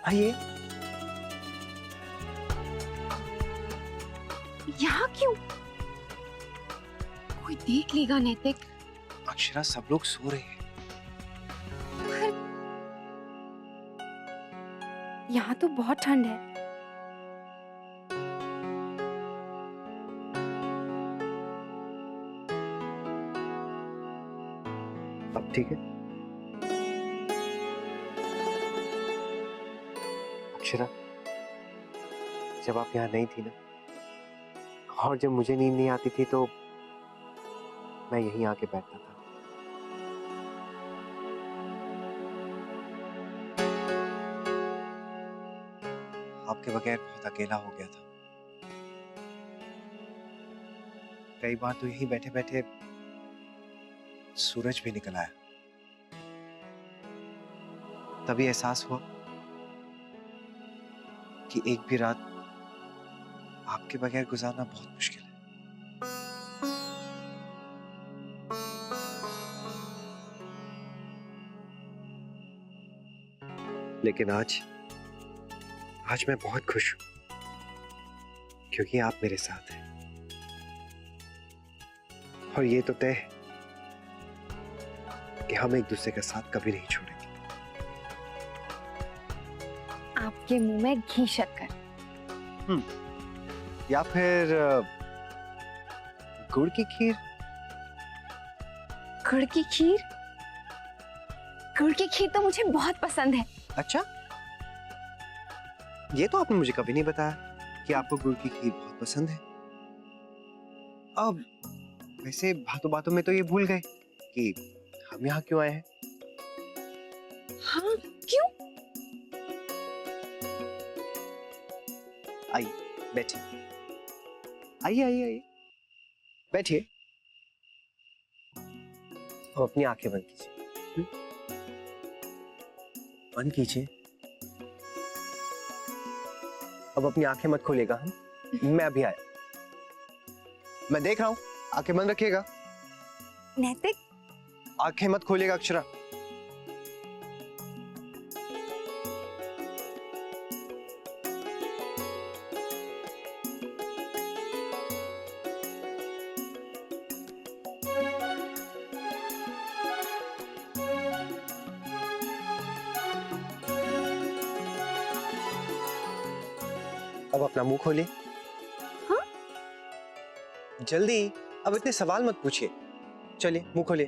आइए। यहाँ क्यों? कोई देख लेगा नैतिक। अक्षरा, सब लोग सो रहे हैं। यहाँ तो बहुत ठंड है। अब ठीक है? अक्षरा, जब आप यहाँ नहीं थी ना, और जब मुझे नींद नहीं आती थी तो मैं यहीं आके बैठता था। आपके बगैर बहुत अकेला हो गया था। कई बार तो यहीं बैठे बैठे सूरज भी निकल आया। तभी एहसास हुआ कि एक भी रात आपके बगैर गुजारना बहुत मुश्किल है। लेकिन आज मैं बहुत खुश हूं, क्योंकि आप मेरे साथ हैं। और ये तो तय है कि हम एक दूसरे का साथ कभी नहीं छोड़ेंगे। आपके मुंह में घी शक्कर। या फिर गुड़ की खीर। गुड़ की खीर? गुड़ की खीर तो मुझे बहुत पसंद है। अच्छा, ये तो आपने मुझे कभी नहीं बताया कि आपको गुड़ की खीर बहुत पसंद है। अब वैसे बातों बातों में तो ये भूल गए कि हम यहाँ क्यों आए हैं। हाँ, क्यों? आइए, बैठिए। आइए आइए आइए, बैठिए। अब अपनी आंखें बंद कीजिए। बंद कीजिए। अब अपनी आंखें मत खोलिएगा। मैं अभी आया। मैं देख रहा हूं, आंखें बंद रखिएगा। नैतिक, आंखें मत खोलिएगा अक्षरा। अब अपना मुंह खोलिए। हाँ? जल्दी, अब इतने सवाल मत पूछिए। चलिए, मुंह खोलिए।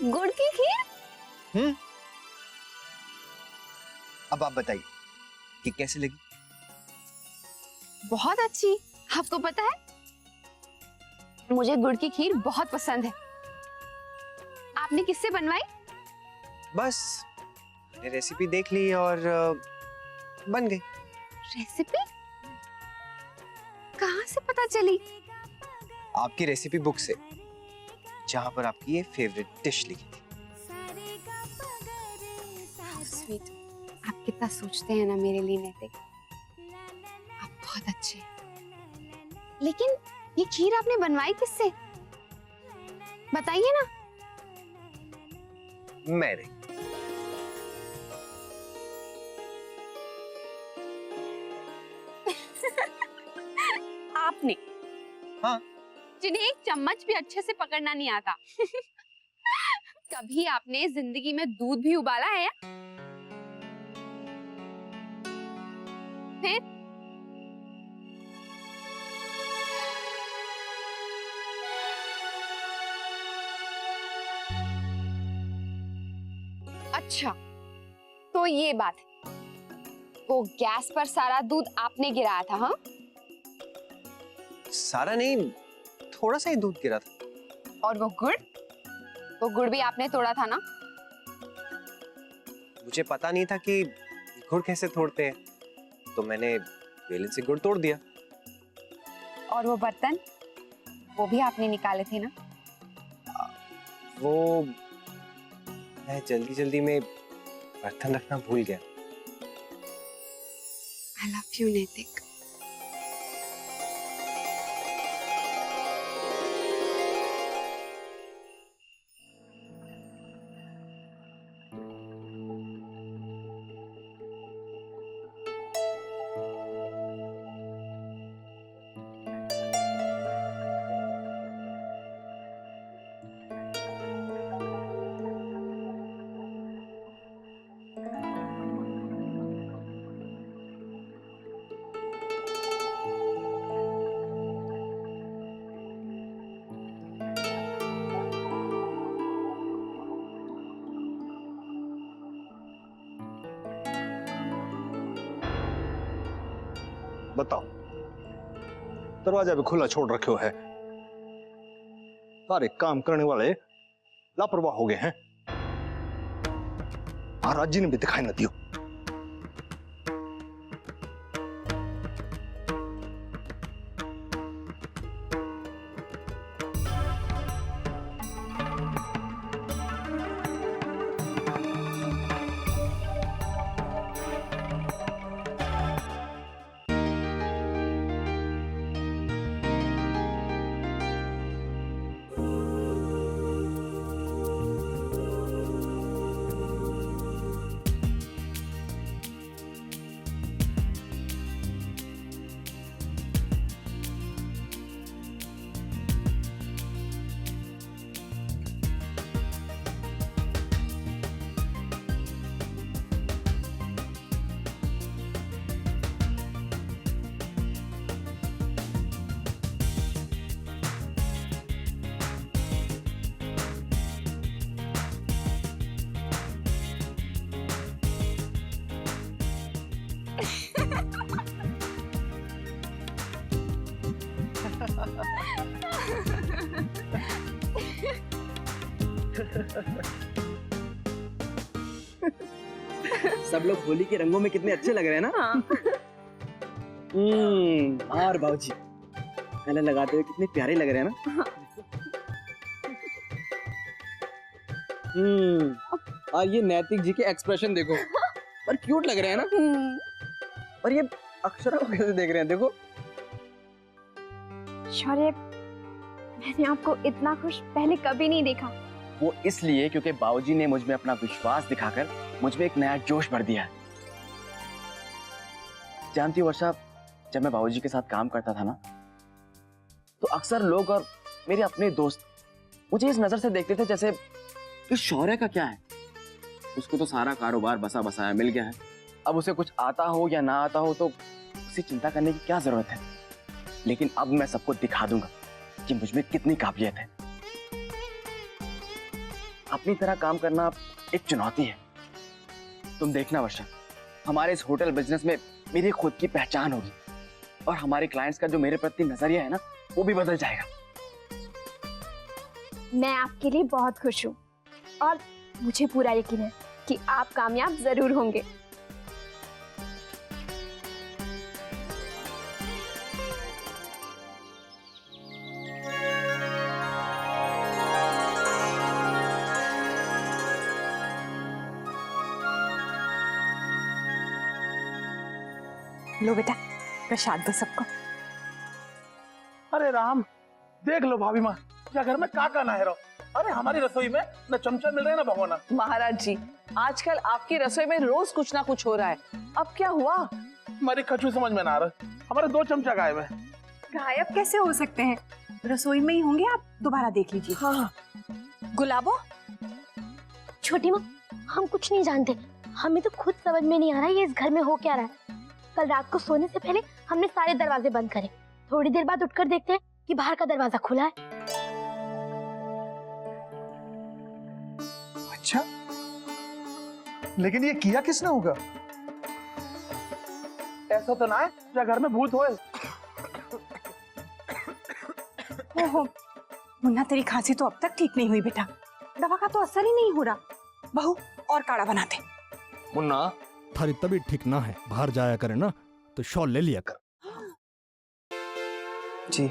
गुड़ की खीर? अब आप बताइए कि कैसी लगी? बहुत अच्छी। आपको पता है, मुझे गुड़ की खीर बहुत पसंद है। आपने किससे बनवाई? बस मैंने रेसिपी देख ली और बन गई। रेसिपी? कहाँ से पता चली? आपकी रेसिपी बुक से, जहां पर आपकी ये फेवरेट डिश लिखी थी। स्वीट। आप कितना सोचते हैं ना मेरे लिए नैतिक। आप बहुत अच्छे हैं। लेकिन ये खीर आपने बनवाई किससे? बताइए ना। मैंने। आपने? हाँ। जिन्हें एक चम्मच भी अच्छे से पकड़ना नहीं आता। कभी आपने जिंदगी में दूध भी उबाला है या? फिर? अच्छा, तो ये बात है। वो गैस पर सारा दूध आपने गिराया था, हाँ? सारा नहीं, थोड़ा सा ही दूध गिरा था। और वो गुड़? वो गुड़ भी आपने तोड़ा था ना? मुझे पता नहीं था कि गुड़ कैसे तोड़ते हैं, तो मैंने बेलन से गुड़ तोड़ दिया। और वो बर्तन, वो भी आपने निकाले थे ना? वो मैं जल्दी जल्दी में बर्तन रखना भूल गया। I love you, नैतिक। बताओ, दरवाजा भी खुला छोड़ रखे हो है। सारे काम करने वाले लापरवाह हो गए हैं। महाराज जी ने भी दिखाई न दियो। सब लोग होली के रंगों में कितने अच्छे लग रहे हैं ना। हाँ। और बाबूजी कलर लगाते हुए कितने प्यारे लग रहे हैं ना। और ये नैतिक जी के एक्सप्रेशन देखो, पर क्यूट लग रहे हैं ना। और ये अक्षरा को कैसे देख रहे हैं, देखो। शौर्य, मैंने आपको इतना खुश पहले कभी नहीं देखा। वो इसलिए क्योंकि बाबूजी ने मुझ में अपना विश्वास दिखाकर मुझ में एक नया जोश भर दिया है। जानती हो वर्षा, जब मैं बाबूजी के साथ काम करता था ना, तो अक्सर लोग और मेरे अपने दोस्त मुझे इस नजर से देखते थे जैसे कि शौर्य का क्या है, उसको तो सारा कारोबार बसा बसाया मिल गया है, अब उसे कुछ आता हो या ना आता हो तो उसे चिंता करने की क्या जरूरत है। लेकिन अब मैं सबको दिखा दूंगा कि मुझ में कितनी काबिलियत है। अपनी तरह काम करना एक चुनौती है। तुम देखना वर्षा, हमारे इस होटल बिजनेस में मेरी खुद की पहचान होगी और हमारे क्लाइंट्स का जो मेरे प्रति नजरिया है ना, वो भी बदल जाएगा। मैं आपके लिए बहुत खुश हूँ और मुझे पूरा यकीन है कि आप कामयाब जरूर होंगे। लो बेटा, प्रसाद दो सबको। अरे राम, देख लो भाभी माँ, क्या घर में का ना है रहो। अरे हमारी रसोई में न चमचा मिल रहे हैं ना भगोना। महाराज जी, आजकल आपकी रसोई में रोज कुछ ना कुछ हो रहा है। अब क्या हुआ? हमारी कछु समझ में ना आ रहा, हमारे 2 चमचा गायब है। गायब कैसे हो सकते हैं? रसोई में ही होंगे, आप दोबारा देख लीजिए। हाँ। गुलाबो, छोटी माँ, हम कुछ नहीं जानते। हमें तो खुद समझ में नहीं आ रहा है ये इस घर में हो क्या रहा है। कल रात को सोने से पहले हमने सारे दरवाजे बंद करे। थोड़ी देर बाद उठकर देखते हैं कि बाहर का दरवाजा खुला है। अच्छा, लेकिन ये किया किसने होगा? ऐसा तो ना है क्या घर में भूत होए? ओहो, मुन्ना तेरी खांसी तो अब तक ठीक नहीं हुई बेटा। दवा का तो असर ही नहीं हो रहा। बहू, और काढ़ा बनाते। मुन्ना, थारी तबीयत ठीक ना है, बाहर जाया करे ना तो शॉल ले लिया कर। जी।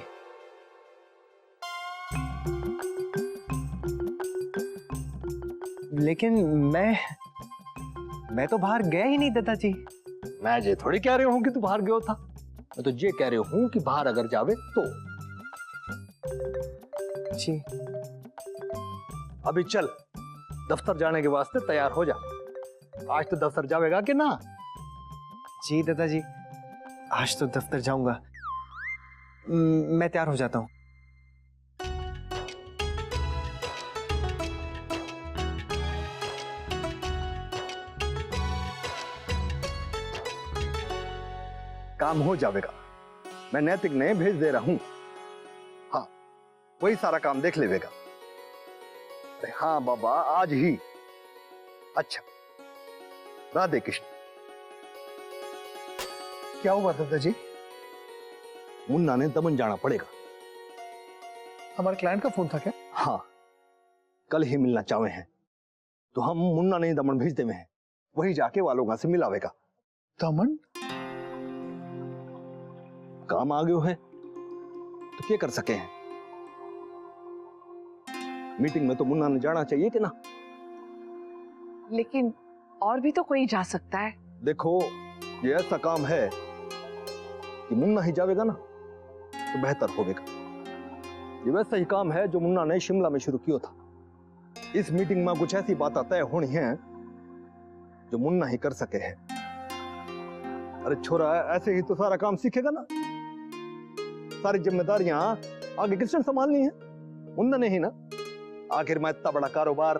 लेकिन मैं तो बाहर गया ही नहीं दादाजी। मैं ये थोड़ी कह रही हूँ कि तू बाहर गयो था, मैं तो ये कह रही हूँ कि बाहर अगर जावे तो। जी। अभी चल, दफ्तर जाने के वास्ते तैयार हो जा। आज तो दफ्तर जावेगा कि ना? जी दादाजी, आज तो दफ्तर जाऊंगा। मैं तैयार हो जाता हूँ। काम हो जाएगा, मैं नैतिक ने भेज दे रहा हूं। हाँ, वही सारा काम देख लेगा। अरे हाँ बाबा, आज ही। अच्छा, राधे कृष्ण। क्या हुआ दादाजी? मुन्ना ने दमन जाना पड़ेगा। हमारे क्लाइंट का फोन था क्या? हाँ, कल ही मिलना चाहे हैं तो हम मुन्ना ने दमन भेज देवे हैं, वही जाके वालों से मिलावेगा। दमन काम आ गयो है तो क्या कर सके हैं। मीटिंग में तो मुन्ना ने जाना चाहिए कि ना। लेकिन और भी तो कोई जा सकता है। देखो, ये ऐसा काम है कि मुन्ना ही जावेगा ना तो बेहतर होगा। ये वैसा ही काम है जो मुन्ना ने शिमला में शुरू किया था। इस मीटिंग में कुछ ऐसी बातें तय होनी है जो मुन्ना ही कर सके है। अरे छोरा, ऐसे ही तो सारा काम सीखेगा ना। सारी जिम्मेदारियां आगे किसने संभालनी है? मुन्ना ने ही ना। आखिर में इतना बड़ा कारोबार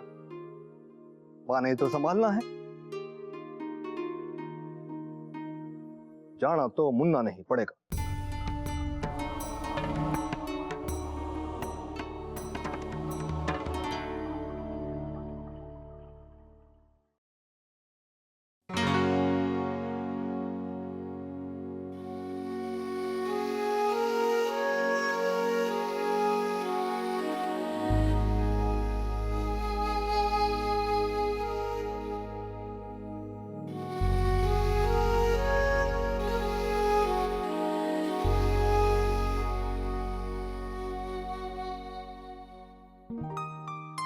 पाने तो संभालना है। जाना तो मुन्ना नहीं पड़ेगा।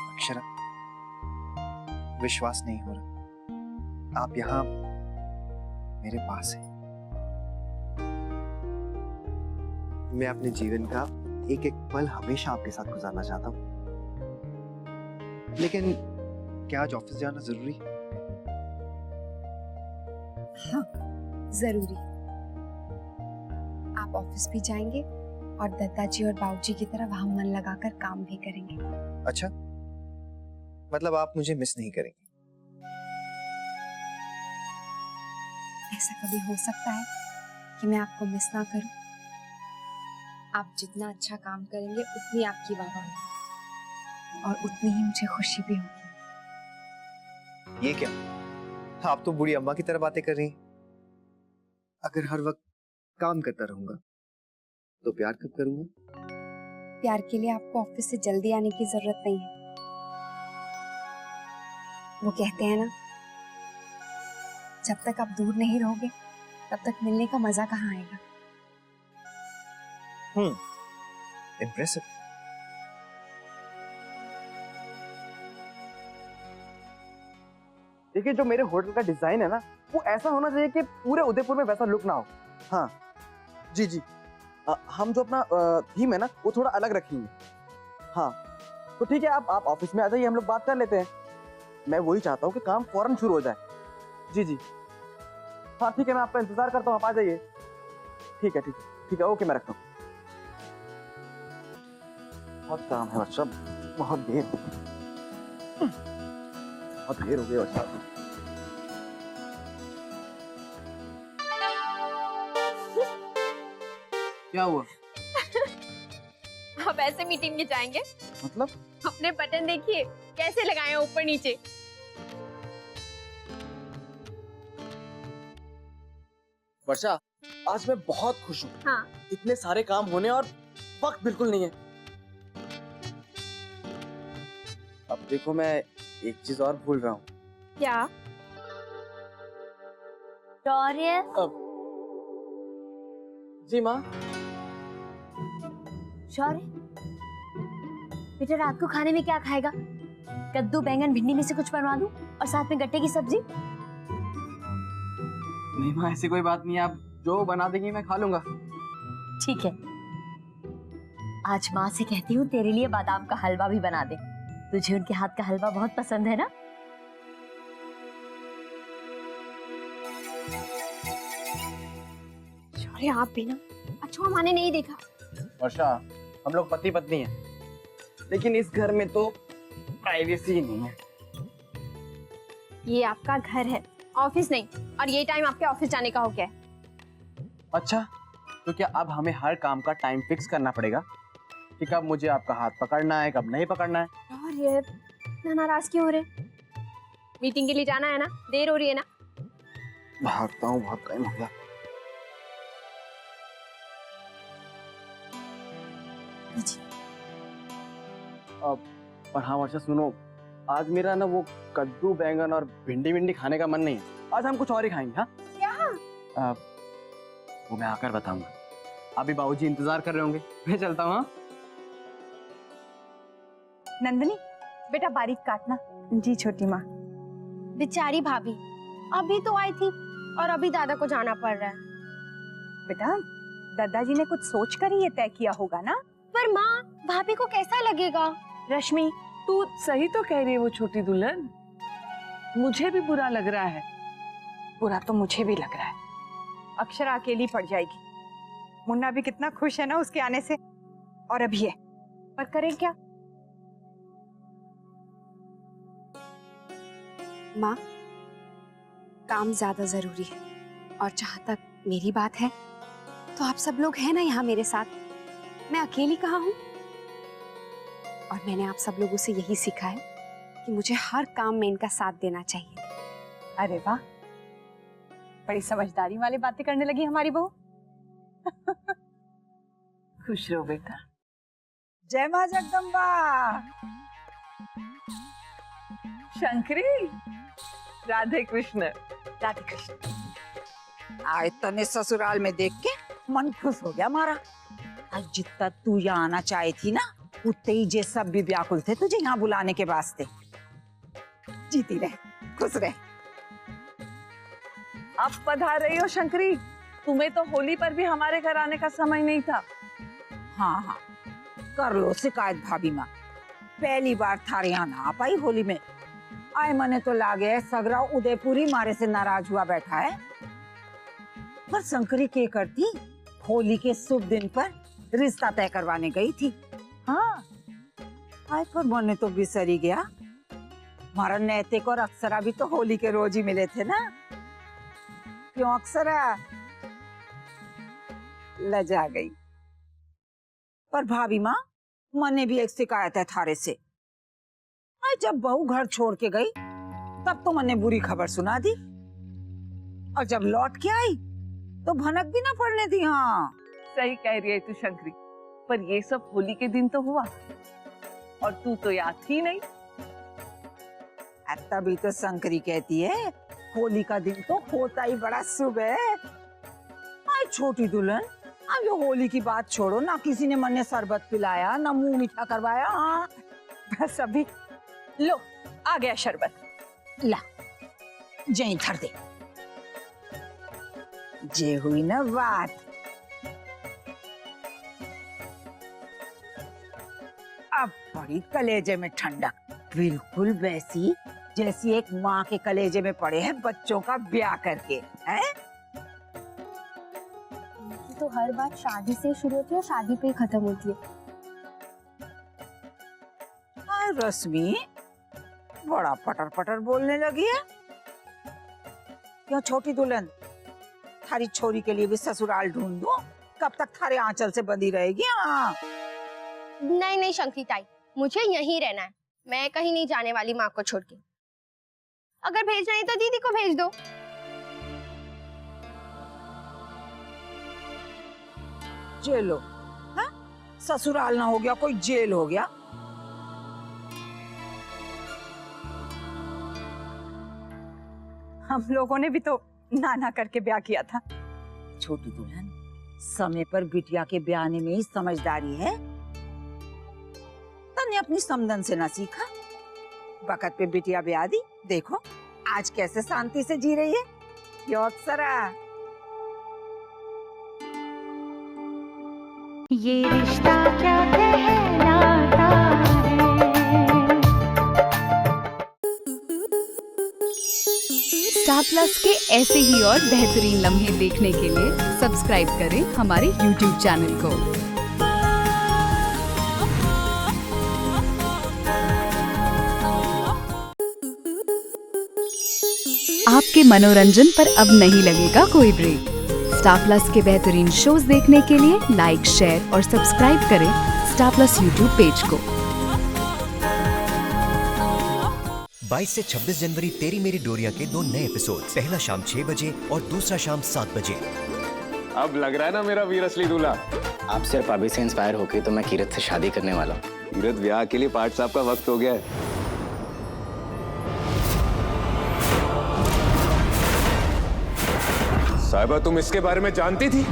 अक्षरा, विश्वास नहीं हो रहा आप यहाँ मेरे पास हैं। मैं अपने जीवन का एक एक पल हमेशा आपके साथ गुजारना चाहता हूँ, लेकिन क्या आज ऑफिस जाना जरूरी है? हाँ, जरूरी। आप ऑफिस भी जाएंगे और दादाजी और बाबूजी की तरह वहां मन लगाकर काम भी करेंगे। अच्छा, मतलब आप मुझे मिस नहीं करेंगे? ऐसा कभी हो सकता है कि मैं आपको मिस ना करूं? आप जितना अच्छा काम करेंगे उतनी आपकी वाह होगी और उतनी ही मुझे खुशी भी होगी। ये क्या, आप तो बूढ़ी अम्मा की तरह बातें कर रही हैं। अगर हर वक्त काम करता रहूंगा तो प्यार कब करूंगा? प्यार के लिए आपको ऑफिस से जल्दी आने की जरूरत नहीं है। वो कहते हैं ना, जब तक आप दूर नहीं रहोगे तब तक मिलने का मजा कहाँ आएगा। इम्प्रेसिव। देखिए, जो मेरे होटल का डिजाइन है ना, वो ऐसा होना चाहिए कि पूरे उदयपुर में वैसा लुक ना हो। हाँ जी जी, हम जो अपना थीम है ना वो थोड़ा अलग रखेंगे। हाँ तो ठीक है, आप ऑफिस में आ जाइए, हम लोग बात कर लेते हैं। मैं वही चाहता हूँ कि काम फौरन शुरू हो जाए। जी जी हाँ ठीक है, मैं आपका इंतजार करता हूँ, आप आ जाइए। ठीक है ठीक है ठीक है, ओके, मैं रखता हूँ। बहुत काम है बच्चा, बहुत देर हो गई बच्चा। क्या हुआ? आप ऐसे मीटिंग में जाएंगे? मतलब? अपने बटन देखिए कैसे लगाए हैं ऊपर नीचे। वर्षा, आज मैं बहुत खुश हूँ। हाँ। इतने सारे काम होने और वक्त बिल्कुल नहीं है। अब देखो, मैं एक चीज और भूल रहा हूँ। क्या? शौर्य, जी माँ। शौर्य, बेटा रात को खाने में क्या खाएगा? कद्दू, बैंगन, भिंडी में से कुछ बनवा दूं और साथ में गट्टे की सब्जी? नहीं माँ, ऐसी कोई बात नहीं है, आप जो बना देंगी मैं खा लूंगा। ठीक है, आज माँ से कहती हूँ तेरे लिए बादाम का हलवा भी बना दे। तुझे उनके हाथ का हलवा बहुत पसंद है ना? शौर्य, आप भी ना, अच्छा माने नहीं देखा। वर्षा, हम लोग पति पत्नी हैं, लेकिन इस घर में तो प्राइवेसी ही नहीं है। ये आपका घर है, ऑफिस नहीं, और ये टाइम आपके ऑफिस जाने का हो गया है। अच्छा, तो क्या अब हमें हर काम का टाइम फिक्स करना पड़ेगा कि कब मुझे आपका हाथ पकड़ना है, कब नहीं पकड़ना है? और ये इतना नाराज क्यों हो रहे? मीटिंग के लिए जाना है ना, देर हो रही है ना। भागता हूँ, बहुत टाइम हो गया। पर हाँ वर्षा सुनो, आज मेरा ना वो कद्दू बैंगन और भिंडी विंडी खाने का मन नहीं है। आज हम कुछ और ही खाएंगे। हाँ क्या? वो मैं आकर बताऊंगा। अभी बाबूजी इंतजार कर रहे होंगे, मैं चलता हूँ। हाँ? नंदनी बेटा बारीक काटना। जी छोटी माँ। बेचारी भाभी अभी तो आई थी और अभी दादा को जाना पड़ रहा है। बेटा दादाजी ने कुछ सोच कर ही ये तय किया होगा ना। पर माँ भाभी को कैसा लगेगा? रश्मि तू सही तो कह रही है वो छोटी दुल्हन, मुझे भी बुरा लग रहा है। बुरा तो मुझे भी लग रहा है। अक्षरा अकेली पड़ जाएगी। मुन्ना भी कितना खुश है ना उसके आने से, और अभी है, पर करें क्या? माँ, काम ज्यादा जरूरी है और जहां तक मेरी बात है तो आप सब लोग हैं ना यहाँ मेरे साथ। मैं अकेली कहाँ हूँ? और मैंने आप सब लोगों से यही सीखा है कि मुझे हर काम में इनका साथ देना चाहिए। अरे वाह, बड़ी समझदारी वाली बातें करने लगी हमारी बहू। खुश रहो बेटा। जय माँ जगदम्बा। शंकरी, राधे कृष्ण। राधे कृष्ण। आज तने ससुराल में देख के मन खुश हो गया हमारा। आज जितना तू यहाँ आना चाही थी ना, उतने ही जे सब भी व्याकुल थे तुझे यहाँ बुलाने के वास्ते। जीती रहे, खुश रहे। अब पधार रही हो शंकरी, तुम्हें तो होली पर भी हमारे घर आने का समय नहीं था। हाँ हाँ, कर लो शिकायत भाभी माँ। पहली बार थारे यहाँ ना आ पाई होली में। आए मने तो लागे सगरा उदयपुरी मारे से नाराज हुआ बैठा है। पर शंकरी के करती होली के शुभ दिन पर रिश्ता तय करवाने गई थी। हाँ, आए पर मने तो बिसरी गया। हमारा नैतिक और अक्षरा भी तो होली के रोज ही मिले थे ना। क्यों अक्षरा? लजा गई। पर भाभी माँ, मने भी एक शिकायत है थारे से। आज जब बहू घर छोड़ के गई तब तो मने बुरी खबर सुना दी, और जब लौट के आई तो भनक भी ना पड़ने दी। हाँ सही कह रही है तू शंकरी, पर ये सब होली के दिन तो हुआ और तू तो याद ही नहीं। तभी तो शंकरी कहती है होली का दिन तो होता ही बड़ा शुभ है। आज छोटी दुल्हन, अब ये होली की बात छोड़ो ना, किसी ने मने शरबत पिलाया ना मुंह मीठा करवाया। हाँ बस अभी लो आ गया शरबत। ला जय धर दे। जे हुई ना बात। अब बड़ी कलेजे में ठंडक, बिल्कुल वैसी जैसी एक माँ के कलेजे में पड़े हैं बच्चों का ब्याह करके। है तो हर बात शादी से शुरू होती है और शादी पे ही खत्म होती है। रश्मि बड़ा पटर पटर बोलने लगी है। क्यों छोटी दुल्हन, थारी छोरी के लिए भी ससुराल ढूंढ दो? कब तक थारे आंचल से बंधी रहेगी? हाँ नहीं नहीं शंकरी ताई, मुझे यहीं रहना है। मैं कहीं नहीं जाने वाली माँ को छोड़ के। अगर भेजना है तो दीदी को भेज दो। जेल हो? हाँ? ससुराल ना हो गया कोई जेल हो गया। हम लोगों ने भी तो नाना करके ब्याह किया था। छोटी दुल्हन, समय पर बिटिया के ब्याहने में ही समझदारी है। तने अपनी समधन से ना सीखा। वक्त पे बिटिया ब्याह दी, देखो आज कैसे शांति से जी रही है। यो अक्षरा, ये रिश्ता क्या कहलाता है। स्टार प्लस के ऐसे ही और बेहतरीन लम्हे देखने के लिए सब्सक्राइब करें हमारे YouTube चैनल को। आपके मनोरंजन पर अब नहीं लगेगा कोई ब्रेक। स्टार प्लस के बेहतरीन शोज देखने के लिए लाइक, शेयर और सब्सक्राइब करें स्टार प्लस YouTube पेज को। 22 से 26 जनवरी तेरी मेरी डोरिया के 2 नए एपिसोड, पहला शाम 6 बजे और दूसरा शाम 7 बजे। अब लग रहा है ना मेरा वीर असली दूल्हा। आप सिर्फ अभी से इंस्पायर होके तो मैं कीरत से शादी करने वाला हूँ। कीरत, ब्याह के लिए पाठ साहब का वक्त हो गया है। साहिबा, तुम इसके बारे में जानती थी?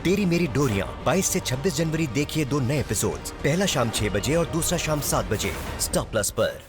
तेरी मेरी डोरियां 22 से 26 जनवरी देखिए 2 नए एपिसोड्स। पहला शाम 6 बजे और दूसरा शाम 7 बजे स्टार प्लस पर।